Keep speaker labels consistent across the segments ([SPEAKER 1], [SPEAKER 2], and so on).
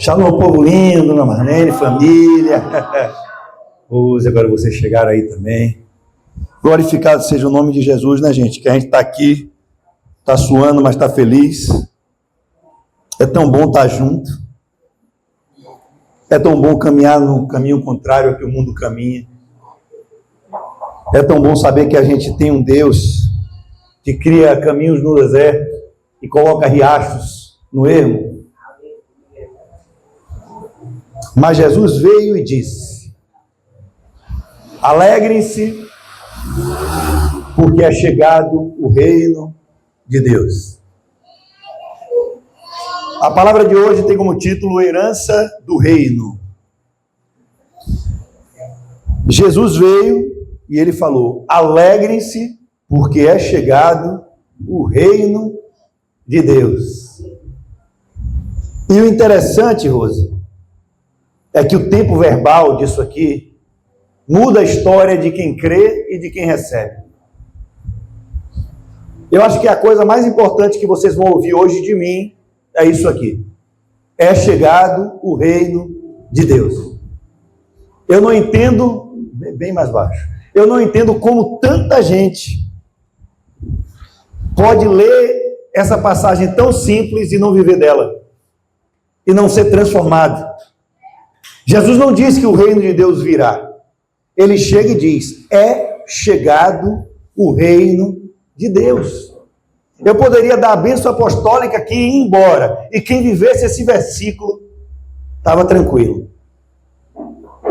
[SPEAKER 1] Shalom, povo lindo, na Marlene, família. Hoje, agora vocês chegaram aí também. Glorificado seja o nome de Jesus, né, gente? Que a gente está aqui, está suando, mas está feliz. É tão bom estar junto. É tão bom caminhar no caminho contrário ao que o mundo caminha. É tão bom saber que a gente tem um Deus que cria caminhos no deserto e coloca riachos no ermo. Mas Jesus veio e disse: alegrem-se, porque é chegado o reino de Deus. A palavra de hoje tem como título Herança do Reino. Jesus veio e ele falou: alegrem-se, porque é chegado o reino de Deus. E o interessante, Rose, é que o tempo verbal disso aqui muda a história de quem crê e de quem recebe. Eu acho que a coisa mais importante que vocês vão ouvir hoje de mim é isso aqui: é chegado o reino de Deus. Eu não entendo, bem mais baixo, eu não entendo como tanta gente pode ler essa passagem tão simples e não viver dela, e não ser transformado. Jesus não diz que o reino de Deus virá. Ele chega e diz: é chegado o reino de Deus. Eu poderia dar a bênção apostólica aqui e ir embora, e quem vivesse esse versículo estava tranquilo.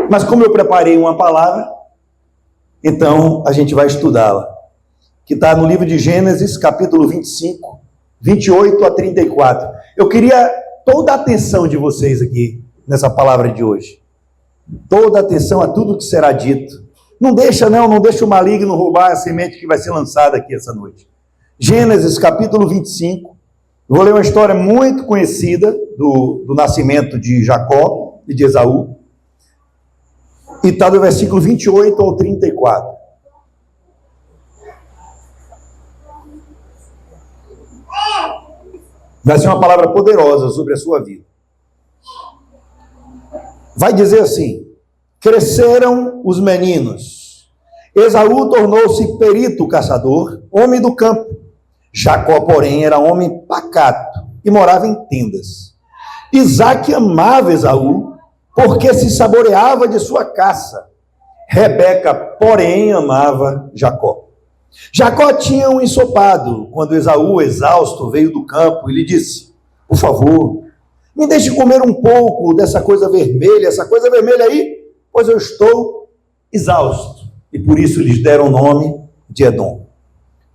[SPEAKER 1] Mas como eu preparei uma palavra, então a gente vai estudá-la, que está no livro de Gênesis, capítulo 25, 28 a 34. Eu queria toda a atenção de vocês aqui, nessa palavra de hoje. Toda a atenção a tudo que será dito. Não deixa o maligno roubar a semente que vai ser lançada aqui essa noite. Gênesis, capítulo 25. Eu vou ler uma história muito conhecida do nascimento de Jacó e de Esaú. E está do versículo 28 ao 34. Vai ser uma palavra poderosa sobre a sua vida. Vai dizer assim: cresceram os meninos. Esaú tornou-se perito caçador, homem do campo. Jacó, porém, era homem pacato e morava em tendas. Isaque amava Esaú, porque se saboreava de sua caça. Rebeca, porém, amava Jacó. Jacó tinha um ensopado, quando Esaú, exausto, veio do campo e lhe disse: por favor, me deixe comer um pouco dessa coisa vermelha, essa coisa vermelha aí, pois eu estou exausto. E por isso lhes deram o nome de Edom.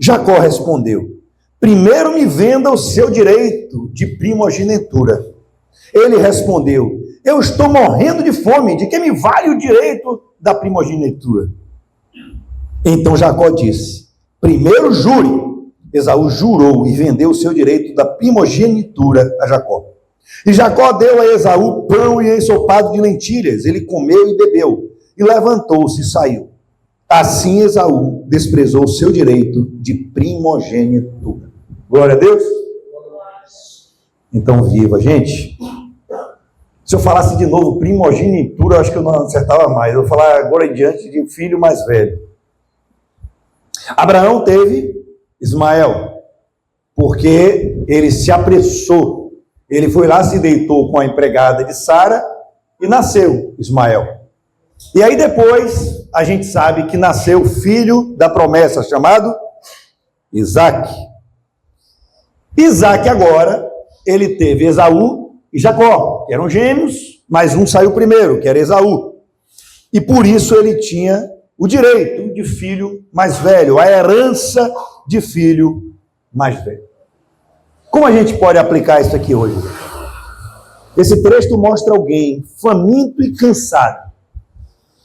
[SPEAKER 1] Jacó respondeu: primeiro me venda o seu direito de primogenitura. Ele respondeu: eu estou morrendo de fome, de que me vale o direito da primogenitura? Então Jacó disse: primeiro jure. Esaú jurou e vendeu o seu direito da primogenitura a Jacó. E Jacó deu a Esaú pão e ensopado de lentilhas. Ele comeu e bebeu, e levantou-se e saiu. Assim Esaú desprezou o seu direito de primogenitura. Glória a Deus. Então viva, gente. Se eu falasse de novo primogenitura, eu acho que eu não acertava mais. Eu vou falar agora em diante de um filho mais velho. Abraão teve Ismael, porque ele se apressou. Ele foi lá, se deitou com a empregada de Sara e nasceu Ismael. E aí depois a gente sabe que nasceu o filho da promessa, chamado Isaque. Isaque agora, ele teve Esaú e Jacó, que eram gêmeos, mas um saiu primeiro, que era Esaú. E por isso ele tinha o direito de filho mais velho, a herança de filho mais velho. Como a gente pode aplicar isso aqui hoje? Esse texto mostra alguém faminto e cansado,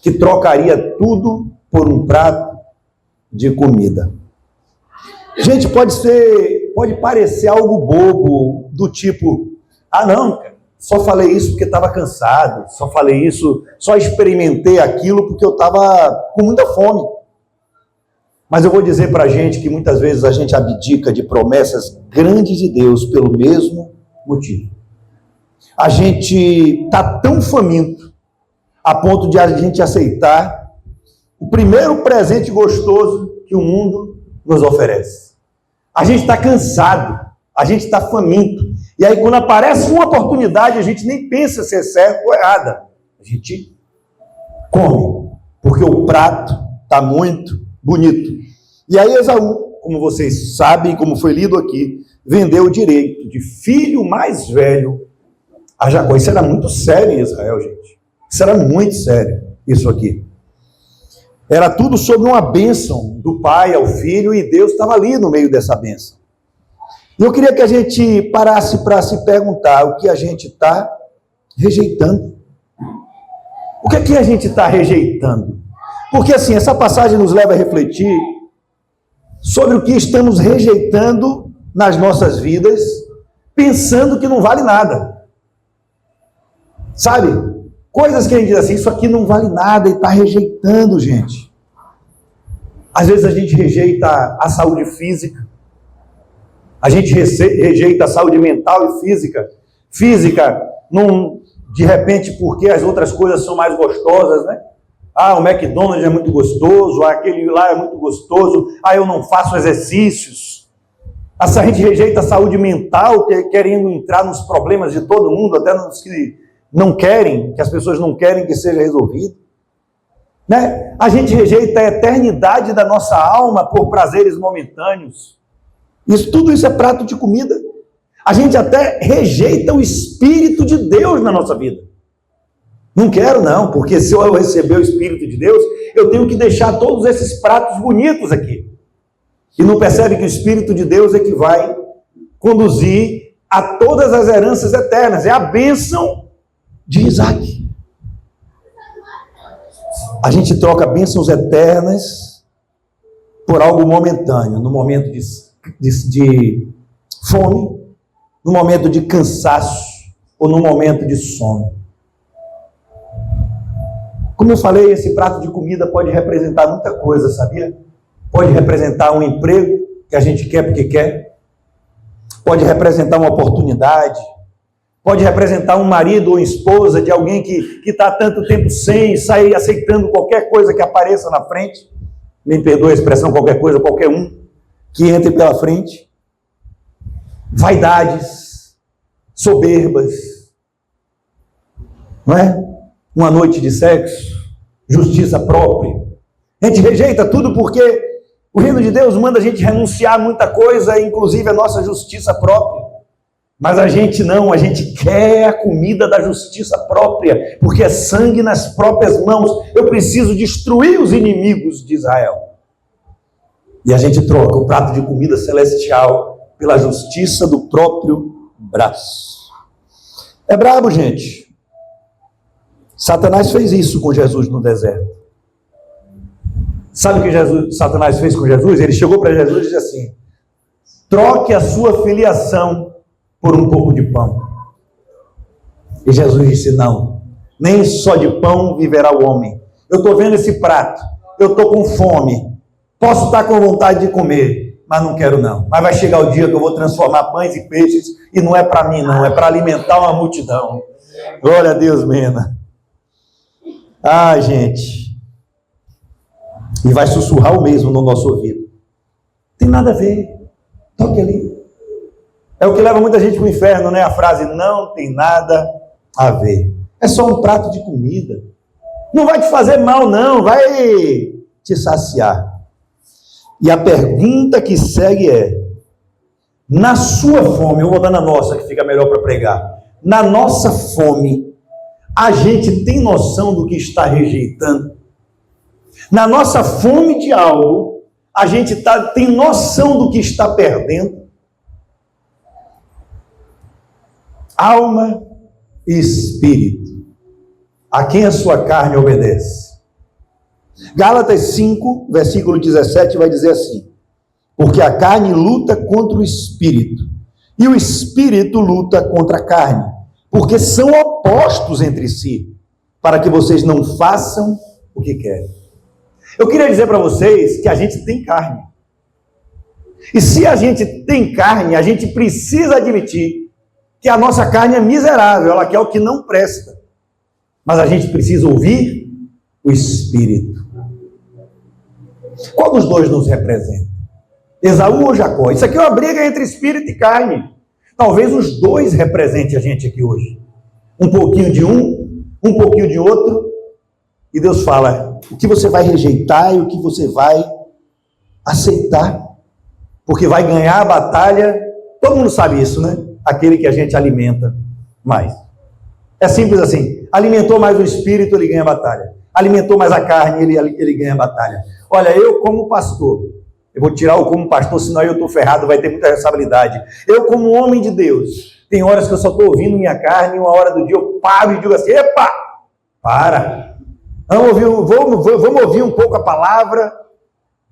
[SPEAKER 1] que trocaria tudo por um prato de comida. Gente, pode parecer algo bobo, do tipo: ah não, só falei isso porque estava cansado, só falei isso, só experimentei aquilo porque eu estava com muita fome. Mas eu vou dizer para a gente que muitas vezes a gente abdica de promessas grandes de Deus pelo mesmo motivo. A gente está tão faminto a ponto de a gente aceitar o primeiro presente gostoso que o mundo nos oferece. A gente está cansado, a gente está faminto. E aí, quando aparece uma oportunidade, a gente nem pensa se é certo ou errada. A gente come, porque o prato está muito bonito. E aí, Esaú, como vocês sabem, como foi lido aqui, vendeu o direito de filho mais velho a Jacó. Isso era muito sério em Israel, gente. Isso era muito sério, isso aqui. Era tudo sobre uma bênção do pai ao filho, e Deus estava ali no meio dessa bênção. E eu queria que a gente parasse para se perguntar o que a gente está rejeitando. O que é que a gente está rejeitando? Porque assim, essa passagem nos leva a refletir sobre o que estamos rejeitando nas nossas vidas, pensando que não vale nada. Sabe? Coisas que a gente diz assim, isso aqui não vale nada, e está rejeitando, gente. Às vezes a gente rejeita a saúde física, a gente rejeita a saúde mental e física. Física, de repente, porque as outras coisas são mais gostosas, né? Ah, o McDonald's é muito gostoso, aquele lá é muito gostoso, eu não faço exercícios. A gente rejeita a saúde mental, querendo entrar nos problemas de todo mundo, até nos que não querem, que as pessoas não querem que seja resolvido. Né? A gente rejeita a eternidade da nossa alma por prazeres momentâneos. Tudo isso é prato de comida. A gente até rejeita o Espírito de Deus na nossa vida. Não quero não, porque se eu receber o Espírito de Deus, eu tenho que deixar todos esses pratos bonitos aqui. E não percebe que o Espírito de Deus é que vai conduzir a todas as heranças eternas. É a bênção de Isaac. A gente troca bênçãos eternas por algo momentâneo, no momento de fome, no momento de cansaço ou no momento de sono. Como eu falei, esse prato de comida pode representar muita coisa, sabia? Pode representar um emprego que a gente quer porque quer, pode representar uma oportunidade, pode representar um marido ou esposa de alguém que está há tanto tempo sem sair aceitando qualquer coisa que apareça na frente. Me perdoe a expressão, qualquer coisa, qualquer um que entre pela frente. Vaidades, soberbas, não é? Uma noite de sexo, justiça própria. A gente rejeita tudo porque o reino de Deus manda a gente renunciar a muita coisa, inclusive a nossa justiça própria. Mas a gente não, a gente quer a comida da justiça própria, porque é sangue nas próprias mãos. Eu preciso destruir os inimigos de Israel. E a gente troca o prato de comida celestial pela justiça do próprio braço. É brabo, gente. Satanás fez isso com Jesus no deserto. Sabe o que Satanás fez com Jesus? Ele chegou para Jesus e disse assim: troque a sua filiação por um pouco de pão. E Jesus disse: não, nem só de pão viverá o homem. Eu estou vendo esse prato, eu estou com fome, posso estar com vontade de comer, mas não quero não. Mas vai chegar o dia que eu vou transformar pães e peixes, e não é para mim não, é para alimentar uma multidão. Glória a Deus, mena. Ah, gente. E vai sussurrar o mesmo no nosso ouvido. Tem nada a ver. Toque ali. É o que leva muita gente para o inferno, né? A frase não tem nada a ver. É só um prato de comida. Não vai te fazer mal, não. Vai te saciar. E a pergunta que segue é: na sua fome, eu vou dar na nossa, que fica melhor para pregar. Na nossa fome, a gente tem noção do que está rejeitando? Na nossa fome de algo, a gente tem noção do que está perdendo? Alma e espírito. A quem a sua carne obedece? Gálatas 5, versículo 17 vai dizer assim: porque a carne luta contra o espírito, e o espírito luta contra a carne, porque são opostos entre si, para que vocês não façam o que querem. Eu queria dizer para vocês que a gente tem carne. E se a gente tem carne, a gente precisa admitir que a nossa carne é miserável, ela quer o que não presta. Mas a gente precisa ouvir o Espírito. Qual dos dois nos representa? Esaú ou Jacó? Isso aqui é uma briga entre espírito e carne. Talvez os dois representem a gente aqui hoje. Um pouquinho de um pouquinho de outro. E Deus fala o que você vai rejeitar e o que você vai aceitar. Porque vai ganhar a batalha. Todo mundo sabe isso, né? Aquele que a gente alimenta mais. É simples assim. Alimentou mais o espírito, ele ganha a batalha. Alimentou mais a carne, ele ganha a batalha. Olha, eu como pastor, eu vou tirar o como pastor, senão eu estou ferrado, vai ter muita responsabilidade. Eu como homem de Deus, tem horas que eu só estou ouvindo minha carne, uma hora do dia eu paro e digo assim, epa, para. Vamos ouvir um pouco a palavra,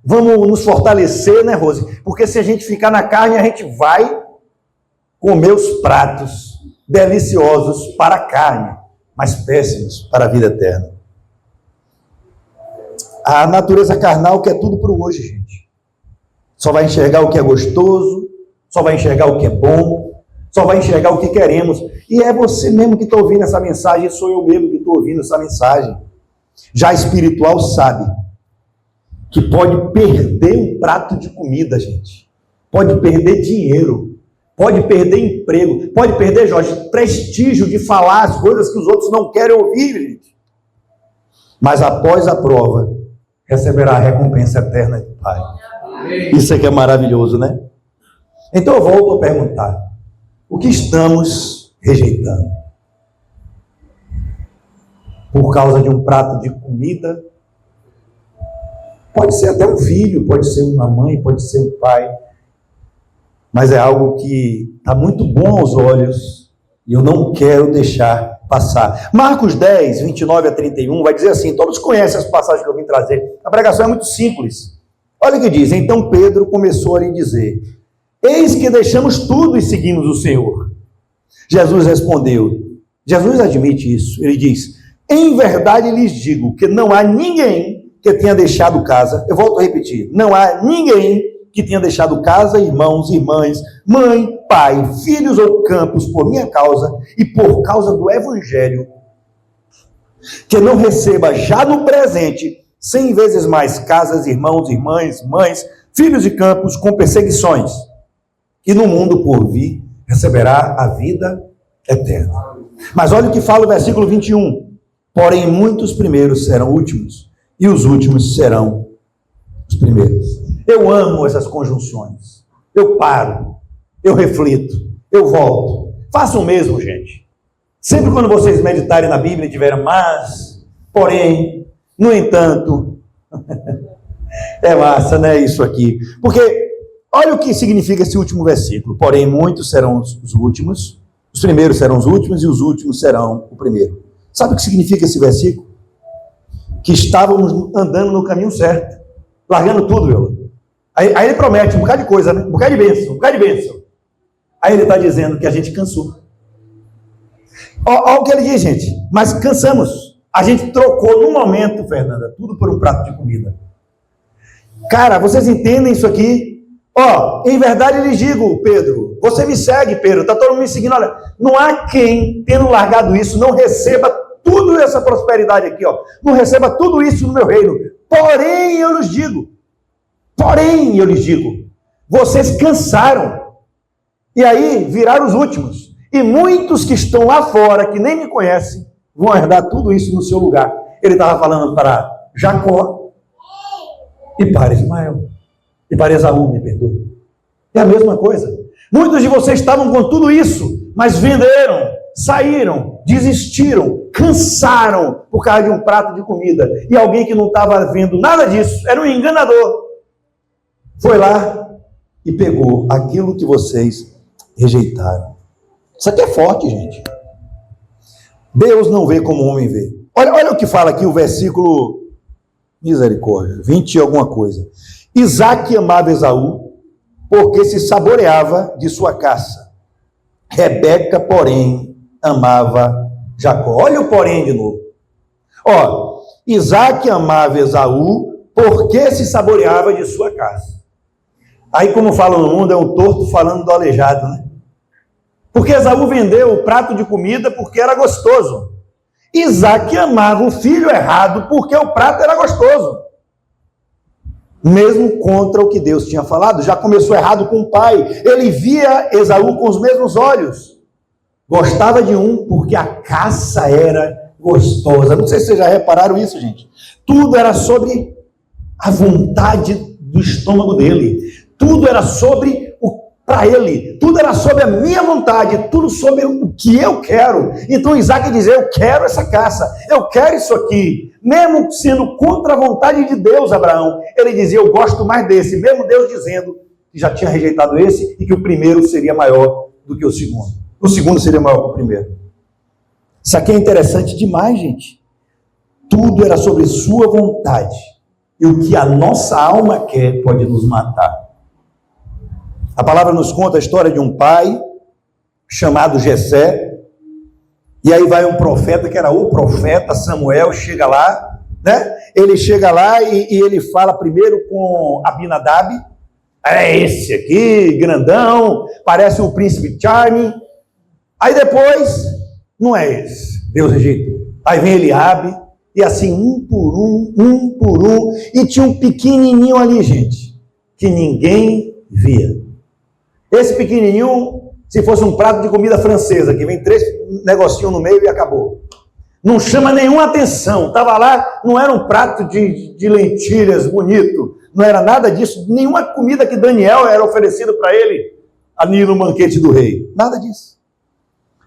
[SPEAKER 1] vamos nos fortalecer, né, Rose? Porque se a gente ficar na carne, a gente vai comer os pratos deliciosos para a carne, mas péssimos para a vida eterna. A natureza carnal quer tudo para o hoje, gente. Só vai enxergar o que é gostoso, só vai enxergar o que é bom, só vai enxergar o que queremos. E é você mesmo que está ouvindo essa mensagem, sou eu mesmo que estou ouvindo essa mensagem. Já a espiritual sabe que pode perder um prato de comida, gente. Pode perder dinheiro, pode perder emprego, pode perder, Jorge, prestígio de falar as coisas que os outros não querem ouvir, gente. Mas após a prova, receberá a recompensa eterna do Pai. Isso aqui é maravilhoso, né? Então eu volto a perguntar: o que estamos rejeitando? Por causa de um prato de comida? Pode ser até um filho, pode ser uma mãe, pode ser um pai. Mas é algo que está muito bom aos olhos e eu não quero deixar passar. Marcos 10, 29 a 31, vai dizer assim, todos conhecem as passagens que eu vim trazer. A pregação é muito simples. Olha o que diz, então Pedro começou a lhe dizer, eis que deixamos tudo e seguimos o Senhor. Jesus respondeu, Jesus admite isso, ele diz, em verdade lhes digo que não há ninguém que tenha deixado casa, eu volto a repetir, não há ninguém que tenha deixado casa, irmãos, irmãs, mãe, pai, filhos ou campos por minha causa e por causa do Evangelho, que não receba já no presente 100 vezes mais casas, irmãos, irmãs, mães, filhos e campos com perseguições, e no mundo por vir receberá a vida eterna. Mas olha o que fala o versículo 21, porém muitos primeiros serão últimos, e os últimos serão os primeiros. Eu amo essas conjunções. Eu paro, eu reflito, eu volto. Façam o mesmo, gente. Sempre quando vocês meditarem na Bíblia e tiverem mas, porém, no entanto, é massa, né, isso aqui. Porque, olha o que significa esse último versículo. Porém, muitos serão os últimos, os primeiros serão os últimos e os últimos serão o primeiro. Sabe o que significa esse versículo? Que estávamos andando no caminho certo, largando tudo, meu. Aí ele promete um bocado de coisa, né? Um bocado de bênção. Aí ele está dizendo que a gente cansou. Olha o que ele diz, gente. Mas cansamos. A gente trocou no momento, Fernanda, tudo por um prato de comida. Cara, vocês entendem isso aqui? Em verdade lhes digo, Pedro, você me segue, Pedro, está todo mundo me seguindo. Olha, não há quem, tendo largado isso, não receba tudo essa prosperidade aqui, não receba tudo isso no meu reino. Porém, eu lhes digo, vocês cansaram, e aí viraram os últimos, e muitos que estão lá fora, que nem me conhecem, vão herdar tudo isso no seu lugar. Ele estava falando para Jacó, e para Ismael, e para Esaú, me perdoe. É a mesma coisa. Muitos de vocês estavam com tudo isso, mas venderam, saíram, desistiram, cansaram por causa de um prato de comida. E alguém que não estava vendo nada disso, era um enganador, foi lá e pegou aquilo que vocês rejeitaram. Isso aqui é forte, gente. Deus não vê como o homem vê. Olha o que fala aqui o versículo, misericórdia, 20 e alguma coisa. Isaque amava Esaú, porque se saboreava de sua caça. Rebeca, porém, amava Jacó. Olha o porém de novo. Isaque amava Esaú, porque se saboreava de sua caça. Aí, como falam no mundo, é um torto falando do aleijado, né? Porque Esaú vendeu o prato de comida porque era gostoso. Isaac amava o filho errado porque o prato era gostoso. Mesmo contra o que Deus tinha falado. Já começou errado com o pai. Ele via Esaú com os mesmos olhos. Gostava de um porque a caça era gostosa. Não sei se vocês já repararam isso, gente. Tudo era sobre a vontade do estômago dele. Tudo era sobre para ele, tudo era sobre a minha vontade, tudo sobre o que eu quero. Então Isaac dizia, eu quero essa caça, eu quero isso aqui, mesmo sendo contra a vontade de Deus, Abraão, ele dizia, eu gosto mais desse, mesmo Deus dizendo que já tinha rejeitado esse e que o primeiro seria maior do que o segundo seria maior que o primeiro. Isso aqui é interessante demais, gente. Tudo era sobre sua vontade, e o que a nossa alma quer pode nos matar. A palavra nos conta a história de um pai chamado Jessé, e aí vai um profeta, que era o profeta Samuel, chega lá, né? Ele chega lá e ele fala primeiro com Abinadab, é esse aqui, grandão, parece o príncipe Charming, aí depois, não é esse, Deus rejeitou. Aí vem Eliabe, e assim, um por um, e tinha um pequenininho ali, gente, que ninguém via. Esse pequenininho, se fosse um prato de comida francesa, que vem 3 negocinhos no meio e acabou. Não chama nenhuma atenção. Estava lá, não era um prato de lentilhas bonito, não era nada disso. Nenhuma comida que Daniel era oferecida para ele ali no banquete do rei. Nada disso.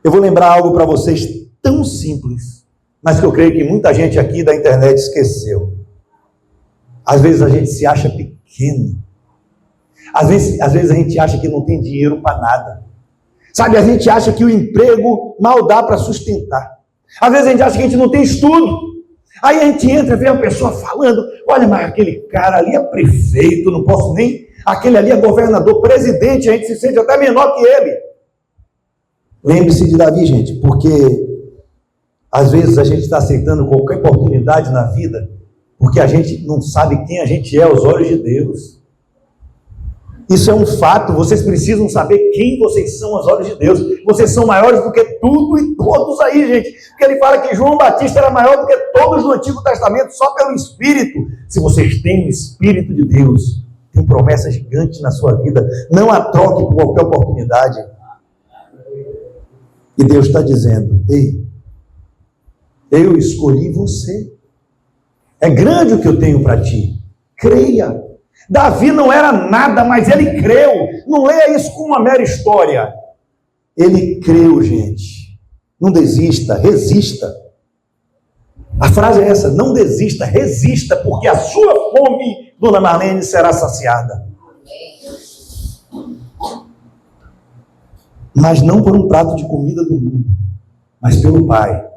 [SPEAKER 1] Eu vou lembrar algo para vocês tão simples, mas que eu creio que muita gente aqui da internet esqueceu. Às vezes a gente se acha pequeno. Às vezes a gente acha que não tem dinheiro para nada. Sabe, a gente acha que o emprego mal dá para sustentar. Às vezes a gente acha que a gente não tem estudo. Aí a gente entra e vê a pessoa falando, olha, mas aquele cara ali é prefeito, não posso nem... Aquele ali é governador, presidente, a gente se sente até menor que ele. Lembre-se de Davi, gente, porque às vezes a gente está aceitando qualquer oportunidade na vida, porque a gente não sabe quem a gente é aos olhos de Deus. Isso é um fato, vocês precisam saber quem vocês são aos olhos de Deus. Vocês são maiores do que tudo e todos aí, gente. Porque ele fala que João Batista era maior do que todos no Antigo Testamento, só pelo Espírito. Se vocês têm o Espírito de Deus, tem promessa gigante na sua vida. Não a troque por qualquer oportunidade. E Deus está dizendo, ei, eu escolhi você. É grande o que eu tenho para ti. Creia. Davi não era nada, mas ele creu. Não leia isso como uma mera história. Ele creu, gente. Não desista, resista. A frase é essa, não desista, resista, porque a sua fome, dona Marlene, será saciada. Mas não por um prato de comida do mundo, mas pelo Pai,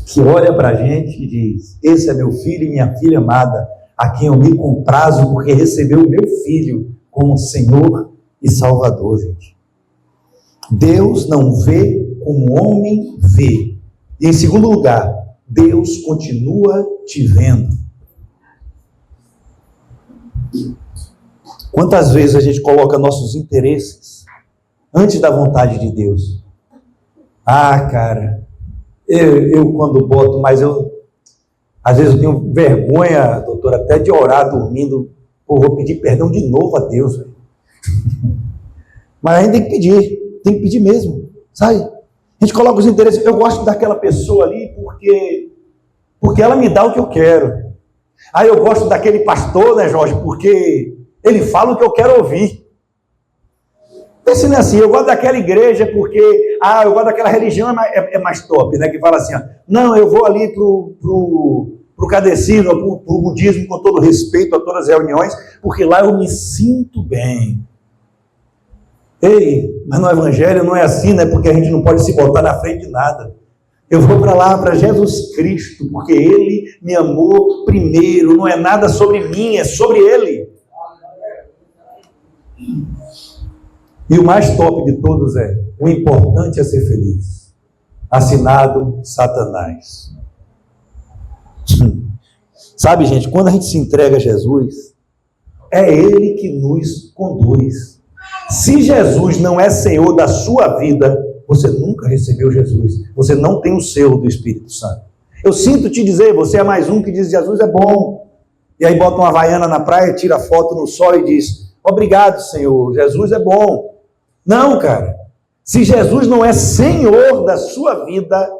[SPEAKER 1] que olha para a gente e diz, esse é meu filho e minha filha amada, a quem eu me comprazo porque recebeu o meu filho como Senhor e Salvador, gente. Deus não vê como o homem vê. E em segundo lugar, Deus continua te vendo. Quantas vezes a gente coloca nossos interesses antes da vontade de Deus? Ah, cara, eu quando boto, mas às vezes eu tenho vergonha, doutor, até de orar dormindo. Pô, vou pedir perdão de novo a Deus. Véio. Mas a gente tem que pedir mesmo, sabe? A gente coloca os interesses. Eu gosto daquela pessoa ali porque ela me dá o que eu quero. Aí eu gosto daquele pastor, né, Jorge, porque ele fala o que eu quero ouvir. Pense assim, eu gosto daquela igreja porque, eu gosto daquela religião, é mais top, né? Que fala assim, não, eu vou ali pro catecismo, pro budismo, com todo respeito a todas as reuniões, porque lá eu me sinto bem. Ei, mas no evangelho não é assim, né? Porque a gente não pode se botar na frente de nada. Eu vou para lá, para Jesus Cristo, porque Ele me amou primeiro, não é nada sobre mim, é sobre Ele. E o mais top de todos é, o importante é ser feliz. Assinado Satanás. Sabe, gente, quando a gente se entrega a Jesus, é Ele que nos conduz. Se Jesus não é Senhor da sua vida, você nunca recebeu Jesus. Você não tem o selo do Espírito Santo. Eu sinto te dizer, você é mais um que diz Jesus é bom. E aí bota uma havaiana na praia, tira foto no sol e diz, obrigado, Senhor, Jesus é bom. Não, cara. Se Jesus não é Senhor da sua vida,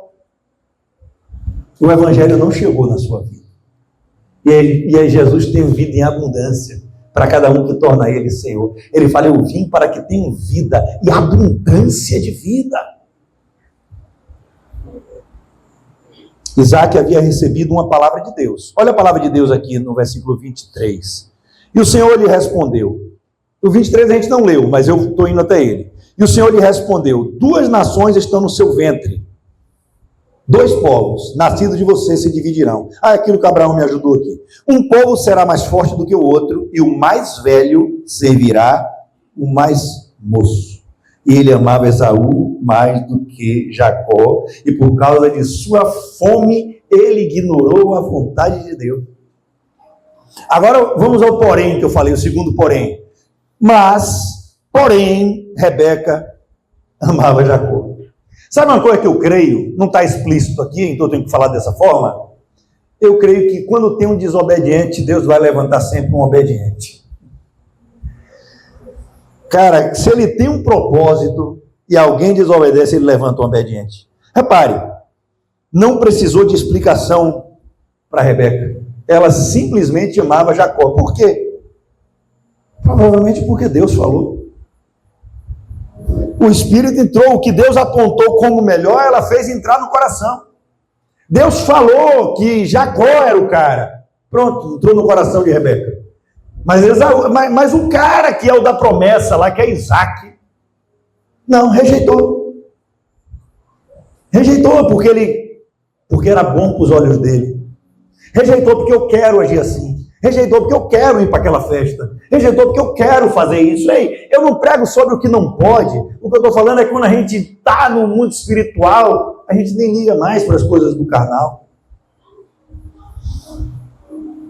[SPEAKER 1] o Evangelho não chegou na sua vida. E aí Jesus tem vida em abundância para cada um que torna ele Senhor. Ele fala, eu vim para que tenham vida e abundância de vida. Isaac havia recebido uma palavra de Deus. Olha a palavra de Deus aqui no versículo 23. E o Senhor lhe respondeu. O 23 a gente não leu, mas eu estou indo até ele. E o Senhor lhe respondeu, 2 nações estão no seu ventre. 2 povos, nascidos de você, se dividirão. Aquilo que Abraão me ajudou aqui. Um povo será mais forte do que o outro, e o mais velho servirá o mais moço. E ele amava Esaú mais do que Jacó, e por causa de sua fome, ele ignorou a vontade de Deus. Agora vamos ao porém que eu falei, o segundo porém. Mas, porém, Rebeca amava Jacó. Sabe uma coisa que eu creio? Não está explícito aqui, então eu tenho que falar dessa forma. Eu creio que quando tem um desobediente, Deus vai levantar sempre um obediente. Cara, se ele tem um propósito e alguém desobedece, ele levanta um obediente. Repare, não precisou de explicação para Rebeca. Ela simplesmente amava Jacó. Por quê? Provavelmente porque Deus falou. O Espírito entrou, o que Deus apontou como melhor, ela fez entrar no coração. Deus falou que Jacó era o cara. Pronto, entrou no coração de Rebeca. Mas o cara que é o da promessa lá, que é Isaac, não, rejeitou. Rejeitou porque era bom para os olhos dele. Rejeitou porque eu quero agir assim. Rejeitou porque eu quero ir para aquela festa. Rejeitou porque eu quero fazer isso. Ei, eu não prego sobre o que não pode. O que eu estou falando é que quando a gente está no mundo espiritual, a gente nem liga mais para as coisas do carnal.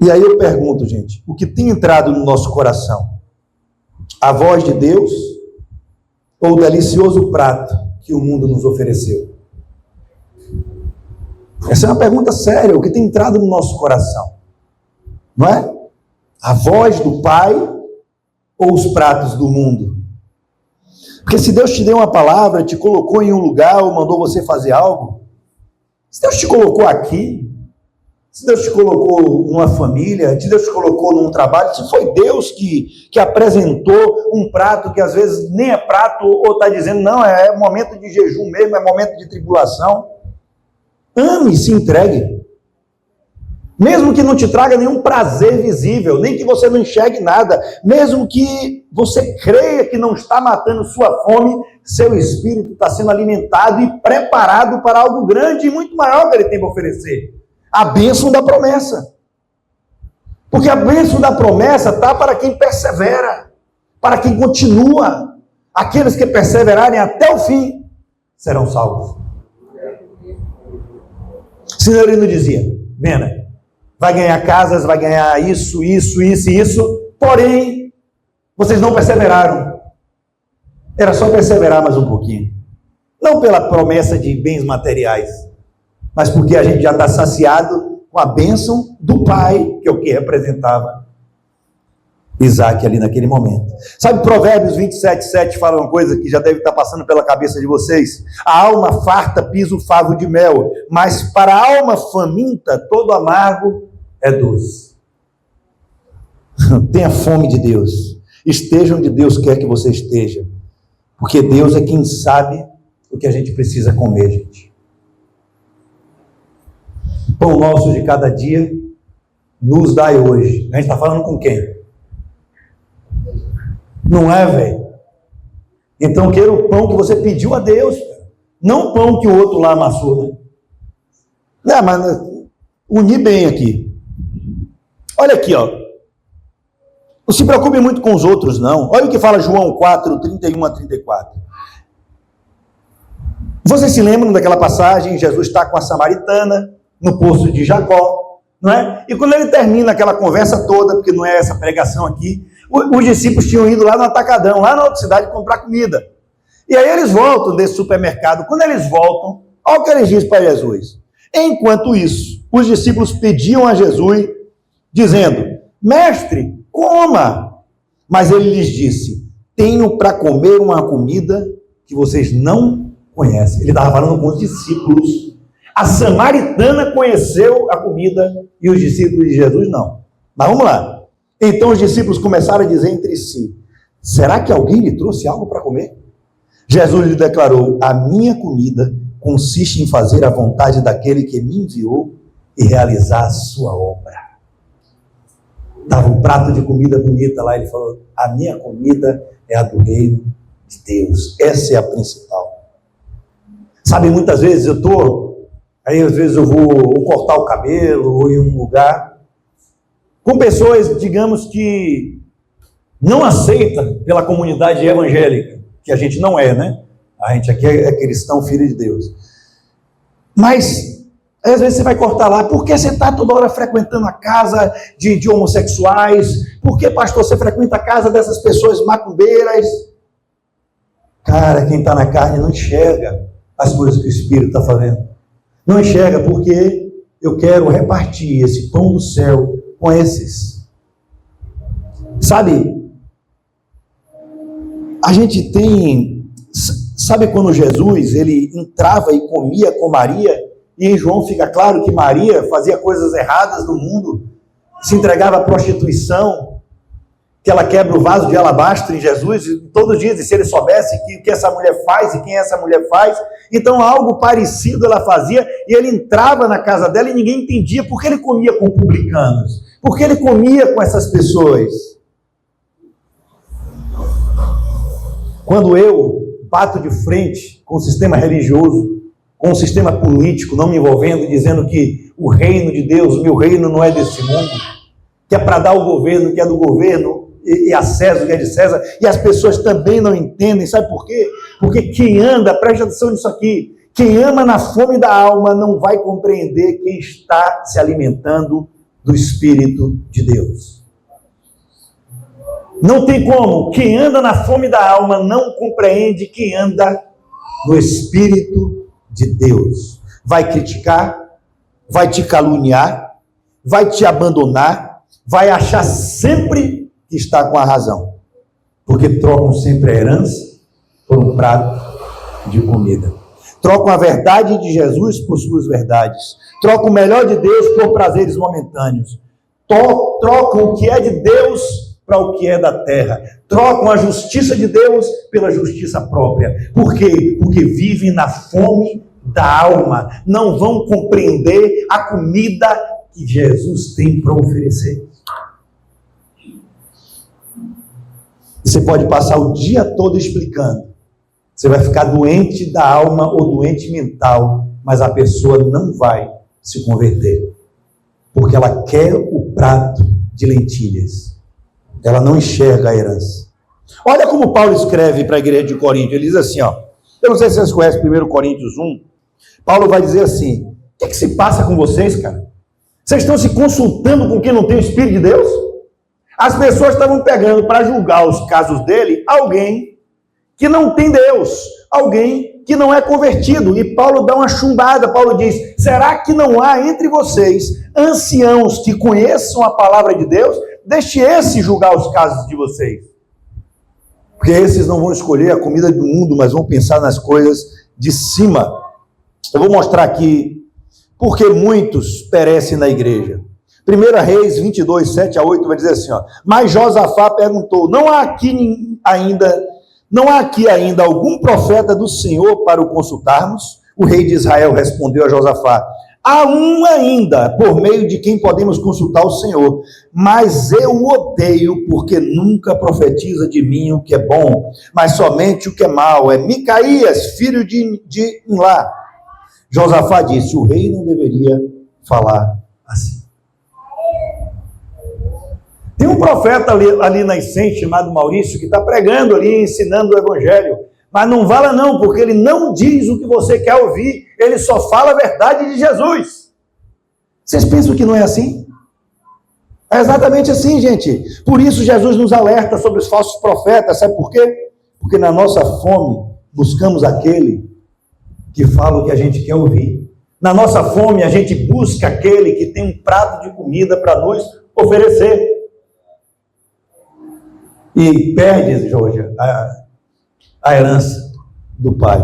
[SPEAKER 1] E aí eu pergunto, gente, o que tem entrado no nosso coração? A voz de Deus ou o delicioso prato que o mundo nos ofereceu? Essa é uma pergunta séria. O que tem entrado no nosso coração? Não é? A voz do Pai ou os pratos do mundo? Porque se Deus te deu uma palavra, te colocou em um lugar ou mandou você fazer algo, se Deus te colocou aqui, se Deus te colocou numa família, se Deus te colocou num trabalho, se foi Deus que apresentou um prato que às vezes nem é prato, ou está dizendo, não, é momento de jejum mesmo, é momento de tribulação, ame e se entregue. Mesmo que não te traga nenhum prazer visível, nem que você não enxergue nada, mesmo que você creia que não está matando sua fome, seu espírito está sendo alimentado e preparado para algo grande e muito maior que ele tem para oferecer. A bênção da promessa. Porque a bênção da promessa está para quem persevera, para quem continua. Aqueles que perseverarem até o fim serão salvos. Senhorino dizia, Vena, vai ganhar casas, vai ganhar isso, porém, vocês não perseveraram. Era só perseverar mais um pouquinho. Não pela promessa de bens materiais, mas porque a gente já está saciado com a bênção do Pai, que é o que representava Isaac ali naquele momento. Sabe, Provérbios 27:7 fala uma coisa que já deve estar passando pela cabeça de vocês. A alma farta pisa o favo de mel, mas para a alma faminta todo amargo é doce. Tenha fome de Deus. Esteja onde Deus quer que você esteja. Porque Deus é quem sabe o que a gente precisa comer, gente. Pão nosso de cada dia nos dai hoje. A gente está falando com quem? Não é, velho? Então queira o pão que você pediu a Deus. Não o pão que o outro lá amassou, né? Não, mas unir bem aqui. Olha aqui, ó. Não se preocupe muito com os outros, não. Olha o que fala João 4:31-34. Vocês se lembram daquela passagem? Jesus está com a samaritana no poço de Jacó, não é? E quando ele termina aquela conversa toda, porque não é essa pregação aqui, Os discípulos tinham ido lá no Atacadão, lá na outra cidade, comprar comida. E aí eles voltam desse supermercado. Quando eles voltam, olha o que eles dizem para Jesus. Enquanto isso, os discípulos pediam a Jesus, dizendo: Mestre, coma. Mas ele lhes disse: tenho para comer uma comida que vocês não conhecem. Ele estava falando com os discípulos. A samaritana conheceu a comida e os discípulos de Jesus não. Mas vamos lá. Então os discípulos começaram a dizer entre si: será que alguém lhe trouxe algo para comer? Jesus lhe declarou: a minha comida consiste em fazer a vontade daquele que me enviou e realizar a sua obra. Estava um prato de comida bonita lá, ele falou: a minha comida é a do reino de Deus. Essa é a principal. Sabe, muitas vezes eu estou, aí às vezes eu vou cortar o cabelo ou em um lugar com pessoas, digamos, que não aceitam pela comunidade evangélica, que a gente não é, né? A gente aqui é cristão, filho de Deus. Mas, às vezes você vai cortar lá, por que você está toda hora frequentando a casa de homossexuais? Por que, pastor, você frequenta a casa dessas pessoas macumbeiras? Cara, quem está na carne não enxerga as coisas que o Espírito está fazendo. Não enxerga porque eu quero repartir esse pão do céu com esses. Sabe, a gente tem... Sabe quando Jesus, ele entrava e comia com Maria, e em João fica claro que Maria fazia coisas erradas no mundo, se entregava à prostituição, que ela quebra o vaso de alabastro em Jesus, e todos dizem, se ele soubesse o que essa mulher faz e quem essa mulher faz, então algo parecido ela fazia, e ele entrava na casa dela e ninguém entendia por que ele comia com publicanos, por que ele comia com essas pessoas. Quando eu bato de frente com o sistema religioso, com o sistema político, não me envolvendo, dizendo que o reino de Deus, o meu reino não é desse mundo, que é para dar o governo, que é do governo, e a César, que é de César, e as pessoas também não entendem, sabe por quê? Porque quem anda, preste atenção nisso aqui, quem ama na fome da alma não vai compreender quem está se alimentando do Espírito de Deus. Não tem como. Quem anda na fome da alma não compreende quem anda no Espírito de Deus. Vai criticar, vai te caluniar, vai te abandonar, vai achar sempre que está com a razão. Porque trocam sempre a herança por um prato de comida. Trocam a verdade de Jesus por suas verdades. Trocam o melhor de Deus por prazeres momentâneos. Trocam o que é de Deus para o que é da terra. Trocam a justiça de Deus pela justiça própria. Por quê? Porque vivem na fome da alma. Não vão compreender a comida que Jesus tem para oferecer. Você pode passar o dia todo explicando. Você vai ficar doente da alma ou doente mental, mas a pessoa não vai se converter. Porque ela quer o prato de lentilhas. Ela não enxerga a herança. Olha como Paulo escreve para a igreja de Corinto. Ele diz assim, ó. Eu não sei se vocês conhecem 1 Coríntios 1. Paulo vai dizer assim: o que se passa com vocês, cara? Vocês estão se consultando com quem não tem o Espírito de Deus? As pessoas estavam pegando para julgar os casos dele alguém que não tem Deus, alguém que não é convertido. E Paulo dá uma chumbada. Paulo diz: será que não há entre vocês anciãos que conheçam a palavra de Deus? Deixe esse julgar os casos de vocês. Porque esses não vão escolher a comida do mundo, mas vão pensar nas coisas de cima. Eu vou mostrar aqui porque muitos perecem na igreja. 1 Reis 22, 7-8 vai dizer assim, ó. Mas Josafá perguntou: não há aqui ainda algum profeta do Senhor para o consultarmos? O rei de Israel respondeu a Josafá: há um ainda, por meio de quem podemos consultar o Senhor, mas eu o odeio, porque nunca profetiza de mim o que é bom, mas somente o que é mau. É Micaías, filho de Imlá. Josafá disse: o rei não deveria falar assim. Tem um profeta ali nascente, chamado Maurício, que está pregando ali, ensinando o evangelho. Mas não vala não, porque ele não diz o que você quer ouvir. Ele só fala a verdade de Jesus. Vocês pensam que não é assim? É exatamente assim, gente. Por isso Jesus nos alerta sobre os falsos profetas. Sabe por quê? Porque na nossa fome buscamos aquele que fala o que a gente quer ouvir. Na nossa fome a gente busca aquele que tem um prato de comida para nos oferecer. E perde, Jorge, a herança do pai.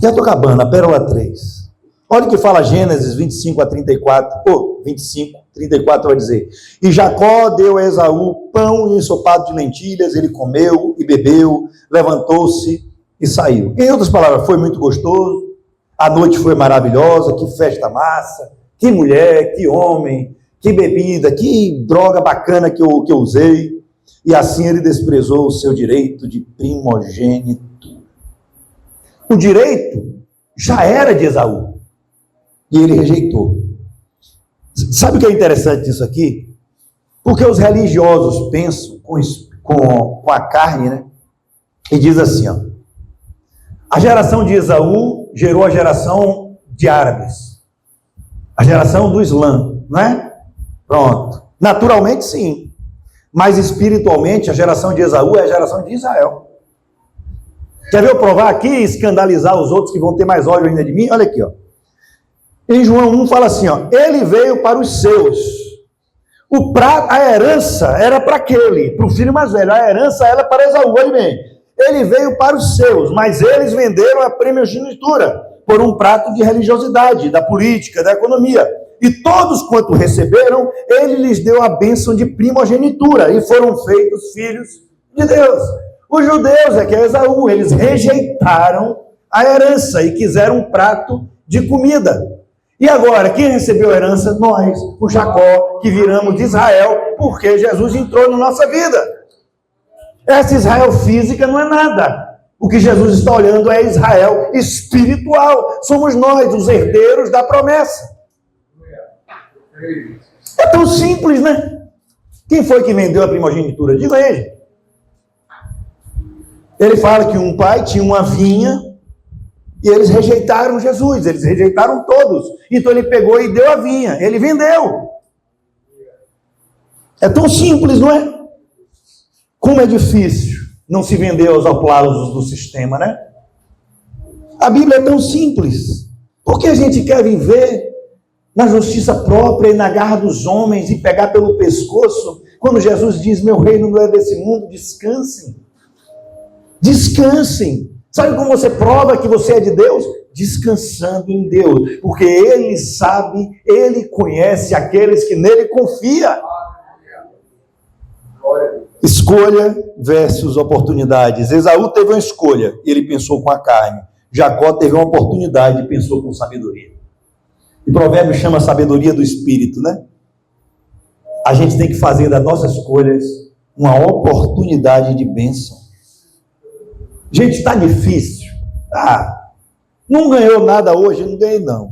[SPEAKER 1] Já estou acabando, a pérola 3. Olha o que fala Gênesis 25 a 34. 25, 34 vai dizer: E Jacó deu a Esaú pão e ensopado de lentilhas, ele comeu e bebeu, levantou-se e saiu. Em outras palavras, foi muito gostoso, a noite foi maravilhosa, que festa massa, que mulher, que homem, que bebida, que droga bacana que eu usei. E assim ele desprezou o seu direito de primogênito. O direito já era de Esaú. E ele rejeitou. Sabe o que é interessante nisso aqui? Porque os religiosos pensam com a carne, né? E diz assim, ó: a geração de Esaú gerou a geração de árabes. A geração do Islã, não é? Pronto. Naturalmente, sim. Mas espiritualmente, a geração de Esaú é a geração de Israel. Quer ver eu provar aqui e escandalizar os outros que vão ter mais ódio ainda de mim? Olha aqui, ó. Em João 1 fala assim, ó: ele veio para os seus. A herança era para aquele, para o filho mais velho. A herança era para Esaú. Olha bem. Ele veio para os seus, mas eles venderam a primogenitura por um prato de religiosidade, da política, da economia. E todos quanto receberam, ele lhes deu a bênção de primogenitura e foram feitos filhos de Deus. Os judeus, que é Esaú, eles rejeitaram a herança e quiseram um prato de comida. E agora, quem recebeu a herança? Nós, o Jacó, que viramos de Israel, porque Jesus entrou na nossa vida. Essa Israel física não é nada. O que Jesus está olhando é Israel espiritual. Somos nós, os herdeiros da promessa. É tão simples, né? Quem foi que vendeu a primogenitura? Diga ele. Ele fala que um pai tinha uma vinha e eles rejeitaram Jesus, eles rejeitaram todos. Então ele pegou e deu a vinha, ele vendeu. É tão simples, não é? Como é difícil não se vender aos aplausos do sistema, né? A Bíblia é tão simples. Por que a gente quer viver na justiça própria e na garra dos homens e pegar pelo pescoço, quando Jesus diz: meu reino não é desse mundo? Descansem. Descansem. Sabe como você prova que você é de Deus? Descansando em Deus. Porque Ele sabe, Ele conhece aqueles que nele confiam. Escolha versus oportunidades. Esaú teve uma escolha, ele pensou com a carne. Jacó teve uma oportunidade e pensou com sabedoria. E Provérbios chama a sabedoria do Espírito, né? A gente tem que fazer das nossas escolhas uma oportunidade de bênção. Gente, está difícil. Não ganhou nada hoje? Não ganhei, não.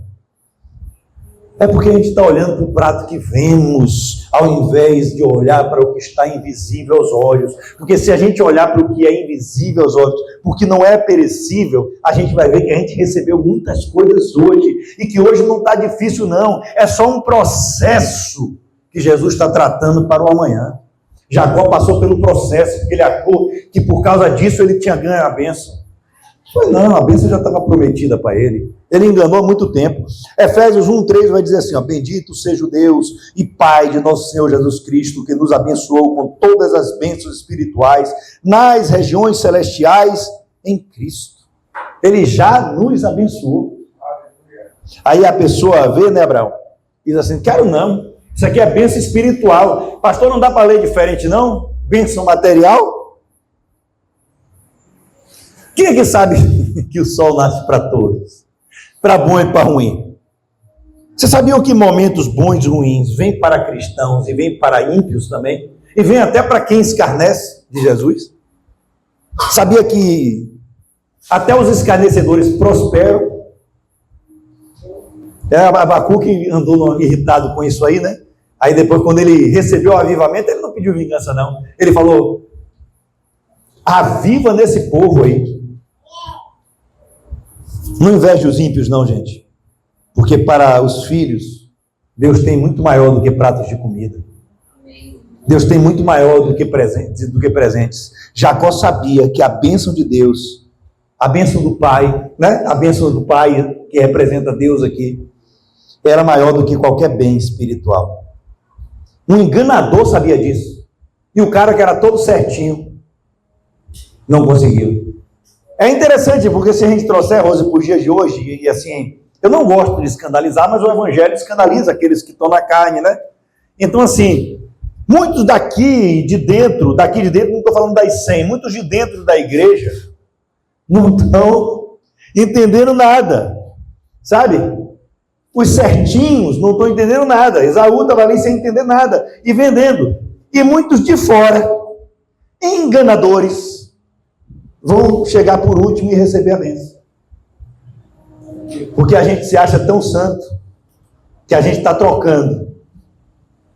[SPEAKER 1] É porque a gente está olhando para o prato que vemos, ao invés de olhar para o que está invisível aos olhos. Porque se a gente olhar para o que é invisível aos olhos, porque não é perecível, a gente vai ver que a gente recebeu muitas coisas hoje, e que hoje não está difícil, não. É só um processo que Jesus está tratando para o amanhã. Jacó passou pelo processo, porque ele achou que por causa disso ele tinha ganho a bênção. Foi não, a bênção já estava prometida para ele. Ele enganou há muito tempo. Efésios 1:3 vai dizer assim, ó: bendito seja o Deus e Pai de nosso Senhor Jesus Cristo, que nos abençoou com todas as bênçãos espirituais nas regiões celestiais em Cristo. Ele já nos abençoou. Aí a pessoa vê, né, Abraão? Diz assim: quero não. Isso aqui é bênção espiritual. Pastor, não dá para ler diferente, não? Bênção material? Quem é que sabe que o sol nasce para todos? Para bom e para ruim. Você sabia que momentos bons e ruins vêm para cristãos e vêm para ímpios também? E vêm até para quem escarnece de Jesus? Sabia que até os escarnecedores prosperam? Abacuque andou irritado com isso aí, né? Aí depois, quando ele recebeu o avivamento, ele não pediu vingança, não. Ele falou: aviva nesse povo aí. Não inveje os ímpios, não, gente. Porque para os filhos Deus tem muito maior do que pratos de comida. Deus tem muito maior do que presentes. Jacó sabia que a bênção de Deus, a bênção do Pai, né? A bênção do Pai, que representa Deus aqui, era maior do que qualquer bem espiritual. Um enganador sabia disso. E o cara que era todo certinho, não conseguiu. É interessante, porque se a gente trouxer, Rose, para os dias de hoje, e assim, eu não gosto de escandalizar, mas o evangelho escandaliza aqueles que estão na carne, né? Então, assim, muitos daqui de dentro, não estou falando das 100, muitos de dentro da igreja não estão entendendo nada, sabe? Os certinhos não estão entendendo nada. Esaú estava ali sem entender nada e vendendo. E muitos de fora, enganadores, vão chegar por último e receber a bênção. Porque a gente se acha tão santo que a gente está trocando.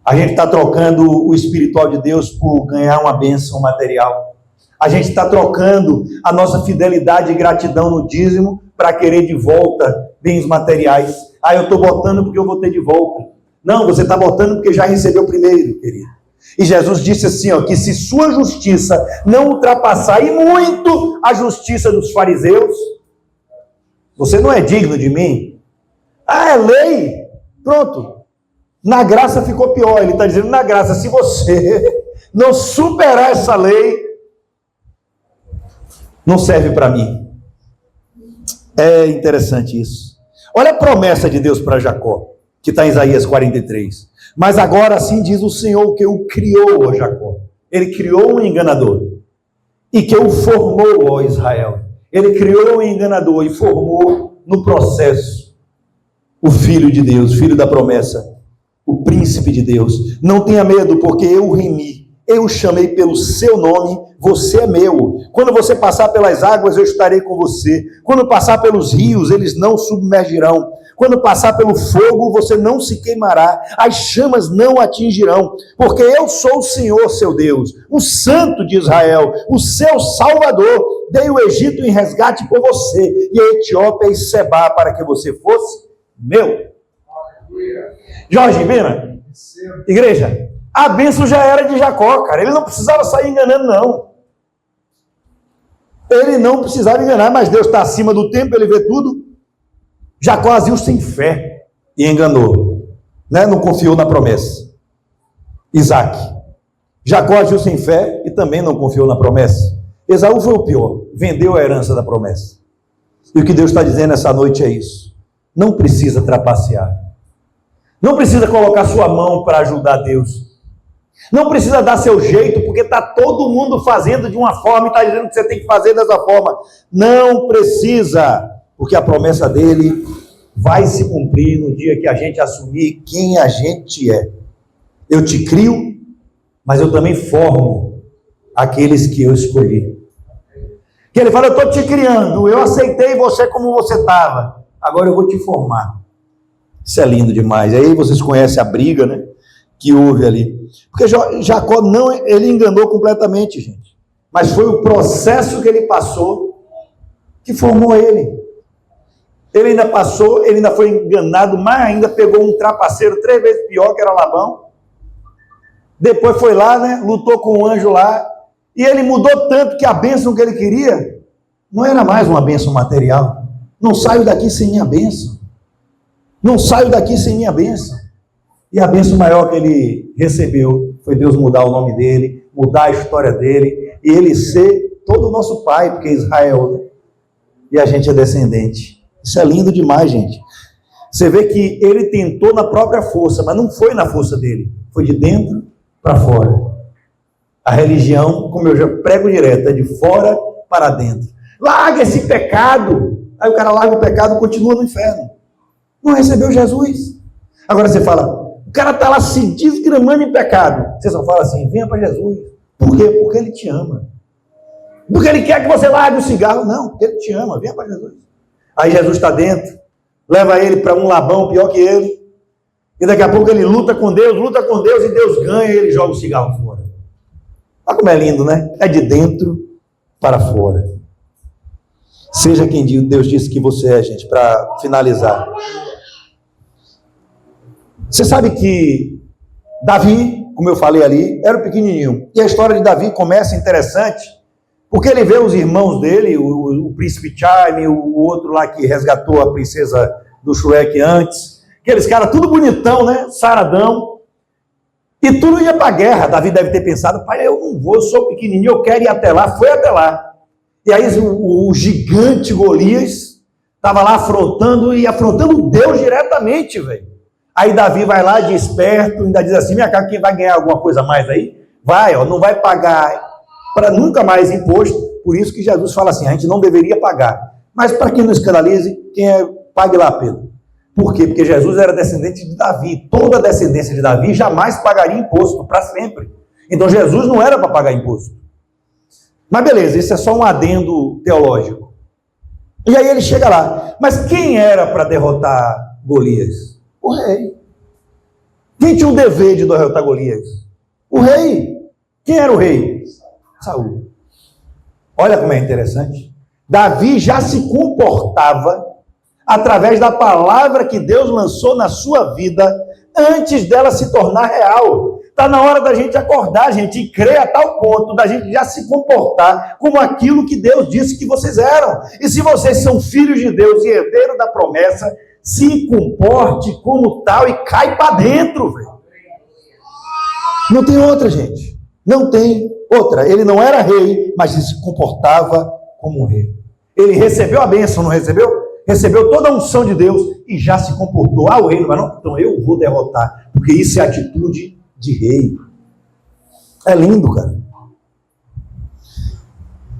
[SPEAKER 1] A gente está trocando o espiritual de Deus por ganhar uma bênção material. A gente está trocando a nossa fidelidade e gratidão no dízimo para querer de volta bens materiais. Ah, eu estou botando porque eu vou ter de volta. Não, você está botando porque já recebeu primeiro, querido. E Jesus disse assim, ó, que se sua justiça não ultrapassar e muito a justiça dos fariseus, você não é digno de mim. Ah, é lei. Pronto. Na graça ficou pior. Ele está dizendo, na graça, se você não superar essa lei, não serve para mim. É interessante isso. Olha a promessa de Deus para Jacó, que está em Isaías 43. Mas agora assim diz o Senhor, que o criou, ó Jacó. Ele criou um enganador. E que o formou, ó Israel. Ele criou um enganador e formou no processo o Filho de Deus, Filho da promessa, o Príncipe de Deus. Não tenha medo, porque eu o remi. Eu o chamei pelo seu nome, você é meu. Quando você passar pelas águas, eu estarei com você. Quando passar pelos rios, eles não submergirão. Quando passar pelo fogo, você não se queimará. As chamas não atingirão. Porque eu sou o Senhor, seu Deus, o Santo de Israel, o seu Salvador. Dei o Egito em resgate por você, e a Etiópia e Sebá, para que você fosse meu. Jorge, Vina, igreja, a bênção já era de Jacó, cara. Ele não precisava sair enganando, não. Ele não precisava enganar, mas Deus está acima do tempo, ele vê tudo. Jacó agiu sem fé e enganou, né? Não confiou na promessa. Isaac. Jacó agiu sem fé e também não confiou na promessa. Esaú foi o pior, vendeu a herança da promessa. E o que Deus está dizendo essa noite é isso. Não precisa trapacear. Não precisa colocar sua mão para ajudar Deus. Não precisa dar seu jeito, porque está todo mundo fazendo de uma forma e está dizendo que você tem que fazer dessa forma. Não precisa, porque a promessa dele vai se cumprir no dia que a gente assumir quem a gente é. Eu te crio, mas eu também formo aqueles que eu escolhi. Que ele fala, eu estou te criando, eu aceitei você como você estava, agora eu vou te formar. Isso é lindo demais. Aí vocês conhecem a briga, né, que houve ali. Porque Jacó não, ele enganou completamente, gente. Mas foi o processo que ele passou que formou ele. Ele ainda passou, ele ainda foi enganado, mas ainda pegou um trapaceiro 3 vezes pior, que era Labão. Depois foi lá, né, lutou com o anjo lá. E ele mudou tanto que a bênção que ele queria não era mais uma bênção material. Não saio daqui sem minha bênção. Não saio daqui sem minha bênção. E a bênção maior que ele recebeu foi Deus mudar o nome dele, mudar a história dele, e ele ser todo o nosso pai, porque é Israel, né? E a gente é descendente. Isso é lindo demais, gente. Você vê que ele tentou na própria força, mas não foi na força dele. Foi de dentro para fora. A religião, como eu já prego direto, é de fora para dentro. Larga esse pecado. Aí o cara larga o pecado e continua no inferno. Não recebeu Jesus. Agora você fala, o cara está lá se desgramando em pecado. Você só fala assim, venha para Jesus. Por quê? Porque ele te ama. Porque ele quer que você largue o cigarro. Não, porque ele te ama, venha para Jesus. Aí Jesus está dentro, leva ele para um Labão pior que ele. E daqui a pouco ele luta com Deus e Deus ganha e ele joga o cigarro fora. Olha como é lindo, né? É de dentro para fora. Seja quem Deus disse que você é, gente, para finalizar. Você sabe que Davi, como eu falei ali, era o pequenininho. E a história de Davi começa interessante, porque ele vê os irmãos dele, o príncipe Charme, o outro lá que resgatou a princesa do Shrek antes, aqueles caras tudo bonitão, né? Saradão. E tudo ia para a guerra. Davi deve ter pensado, pai, eu não vou, eu sou pequenininho, eu quero ir até lá. Foi até lá. E aí o gigante Golias estava lá afrontando Deus diretamente, velho. Aí Davi vai lá de esperto, ainda diz assim, minha cara, quem vai ganhar alguma coisa a mais aí? Vai, ó, não vai pagar para nunca mais imposto. Por isso que Jesus fala assim, a gente não deveria pagar. Mas para quem não escandalize, pague lá, Pedro. Por quê? Porque Jesus era descendente de Davi. Toda descendência de Davi jamais pagaria imposto, para sempre. Então Jesus não era para pagar imposto. Mas beleza, isso é só um adendo teológico. E aí ele chega lá. Mas quem era para derrotar Golias? O rei. Quem tinha o dever de derrotar Golias? O rei. Quem era o rei? Saul. Olha como é interessante. Davi já se comportava através da palavra que Deus lançou na sua vida antes dela se tornar real. Está na hora da gente acordar, gente, e crer a tal ponto da gente já se comportar como aquilo que Deus disse que vocês eram. E se vocês são filhos de Deus e herdeiros da promessa, se comporte como tal e cai para dentro, velho. Não tem outra, gente. Não tem outra. Ele não era rei, mas ele se comportava como um rei. Ele recebeu a bênção, não recebeu? Recebeu toda a unção de Deus e já se comportou. Ah, o rei não vai não? Então eu vou derrotar. Porque isso é atitude de rei. É lindo, cara.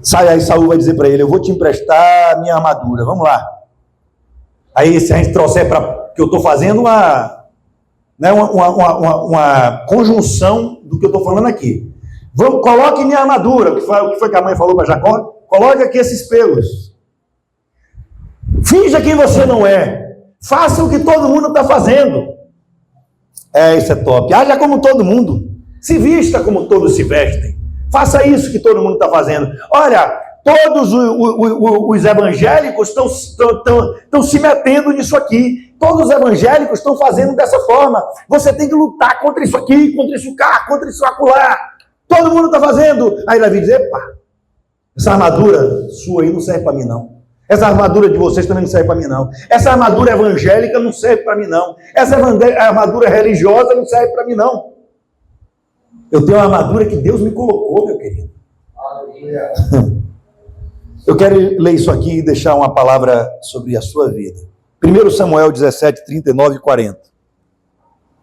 [SPEAKER 1] Sai aí, Saul vai dizer para ele, eu vou te emprestar a minha armadura. Vamos lá. Aí se a gente trouxer para que eu estou fazendo uma conjunção do que eu estou falando aqui. Coloque minha armadura. O que foi que a mãe falou para Jacó? Coloque aqui esses pelos. Finja quem você não é. Faça o que todo mundo está fazendo. Isso é top. Haja como todo mundo. Se vista como todos se vestem. Faça isso que todo mundo está fazendo. Olha, todos os evangélicos estão se metendo nisso aqui. Todos os evangélicos estão fazendo dessa forma. Você tem que lutar contra isso aqui, contra isso cá, contra isso acolá. Todo mundo está fazendo. Aí Davi diz, epa, essa armadura sua aí não serve para mim não. Essa armadura de vocês também não serve para mim não. Essa armadura evangélica não serve para mim não. Essa armadura religiosa não serve para mim não. Eu tenho uma armadura que Deus me colocou, meu querido. Aleluia. Eu quero ler isso aqui e deixar uma palavra sobre a sua vida. 1 Samuel 17, 39 e 40.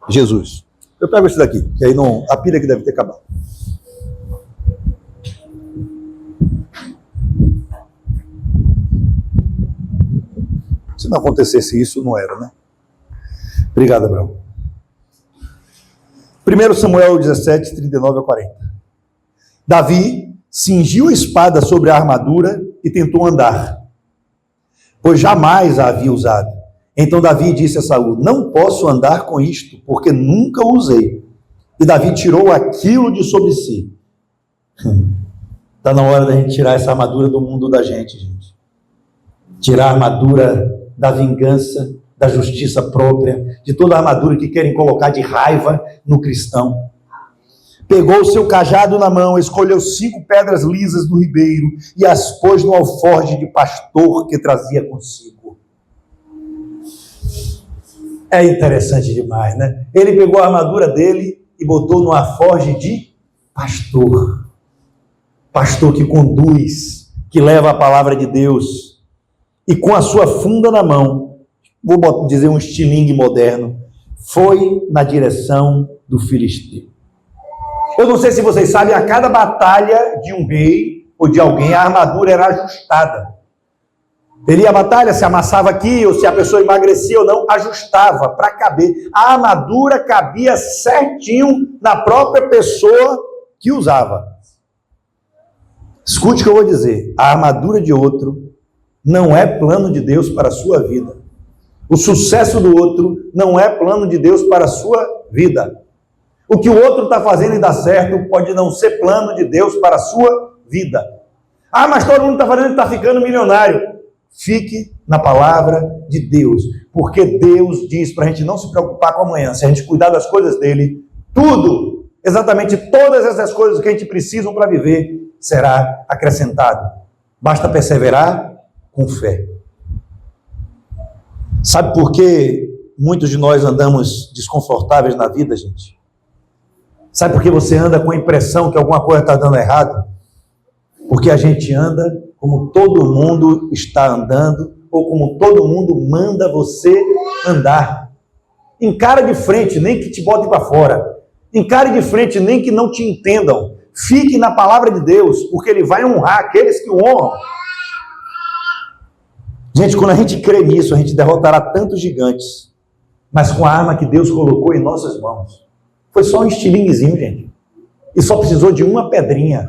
[SPEAKER 1] Jesus. Eu pego esse daqui, que aí não, a pilha que deve ter acabado. Se não acontecesse isso, não era, né? Obrigado, Abraão. 1 Samuel 17, 39 a 40. Davi cingiu a espada sobre a armadura e tentou andar, pois jamais a havia usado. Então Davi disse a Saul, não posso andar com isto, porque nunca o usei. E Davi tirou aquilo de sobre si. Está na hora da gente tirar essa armadura do mundo da gente. Tirar a armadura da vingança, da justiça própria, de toda a armadura que querem colocar de raiva no cristão. Pegou o seu cajado na mão, escolheu 5 pedras lisas do ribeiro e as pôs no alforje de pastor que trazia consigo. É interessante demais, né? Ele pegou a armadura dele e botou no alforje de pastor. Pastor que conduz, que leva a palavra de Deus. E com a sua funda na mão, vou dizer um estilingue moderno, foi na direção do filisteu. Eu não sei se vocês sabem, a cada batalha de um rei ou de alguém, a armadura era ajustada. Ele ia à batalha, se amassava aqui, ou se a pessoa emagrecia ou não, ajustava para caber. A armadura cabia certinho na própria pessoa que usava. Escute o que eu vou dizer. A armadura de outro não é plano de Deus para a sua vida. O sucesso do outro não é plano de Deus para a sua vida. O que o outro está fazendo e dá certo pode não ser plano de Deus para a sua vida. Ah, mas todo mundo está fazendo e está ficando milionário. Fique na palavra de Deus. Porque Deus diz para a gente não se preocupar com amanhã. Se a gente cuidar das coisas dele, tudo, exatamente todas essas coisas que a gente precisa para viver, será acrescentado. Basta perseverar com fé. Sabe por que muitos de nós andamos desconfortáveis na vida, gente? Sabe por que você anda com a impressão que alguma coisa está dando errado? Porque a gente anda como todo mundo está andando, ou como todo mundo manda você andar. Encara de frente, nem que te botem para fora. Encare de frente, nem que não te entendam. Fique na palavra de Deus, porque Ele vai honrar aqueles que o honram. Gente, quando a gente crê nisso, a gente derrotará tantos gigantes, mas com a arma que Deus colocou em nossas mãos. Foi só um estilinguezinho, gente. E só precisou de uma pedrinha.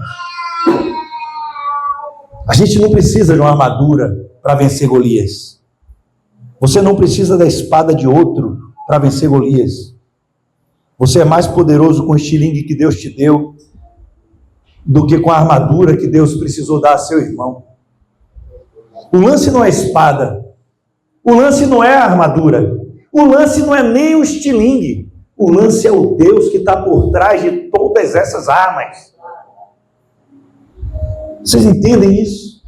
[SPEAKER 1] A gente não precisa de uma armadura para vencer Golias. Você não precisa da espada de outro para vencer Golias. Você é mais poderoso com o estilingue que Deus te deu do que com a armadura que Deus precisou dar a seu irmão. O lance não é a espada. O lance não é a armadura. O lance não é nem o estilingue. O lance é o Deus que está por trás de todas essas armas. Vocês entendem isso?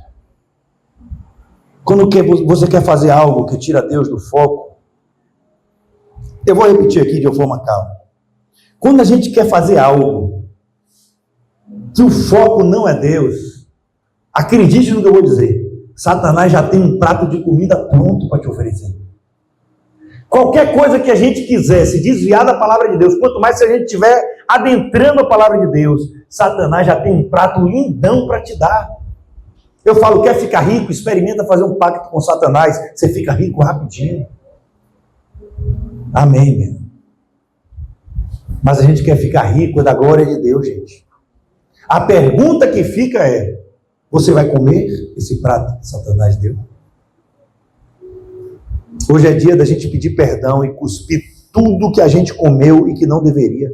[SPEAKER 1] Quando você quer fazer algo que tira Deus do foco, eu vou repetir aqui de uma forma calma. Quando a gente quer fazer algo que o foco não é Deus, acredite no que eu vou dizer, Satanás já tem um prato de comida pronto para te oferecer. Qualquer coisa que a gente quiser se desviar da palavra de Deus, quanto mais se a gente estiver adentrando a palavra de Deus, Satanás já tem um prato lindão para te dar. Eu falo, quer ficar rico? Experimenta fazer um pacto com Satanás, você fica rico rapidinho. Amém, meu. Mas a gente quer ficar rico da glória de Deus, gente. A pergunta que fica é, você vai comer esse prato que Satanás deu? Hoje é dia da gente pedir perdão e cuspir tudo que a gente comeu e que não deveria.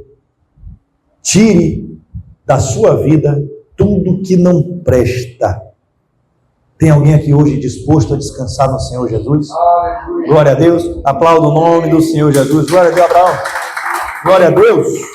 [SPEAKER 1] Tire da sua vida tudo que não presta. Tem alguém aqui hoje disposto a descansar no Senhor Jesus? Aleluia. Glória a Deus. Aplauda o nome do Senhor Jesus. Glória a Deus, Abraão. Glória a Deus.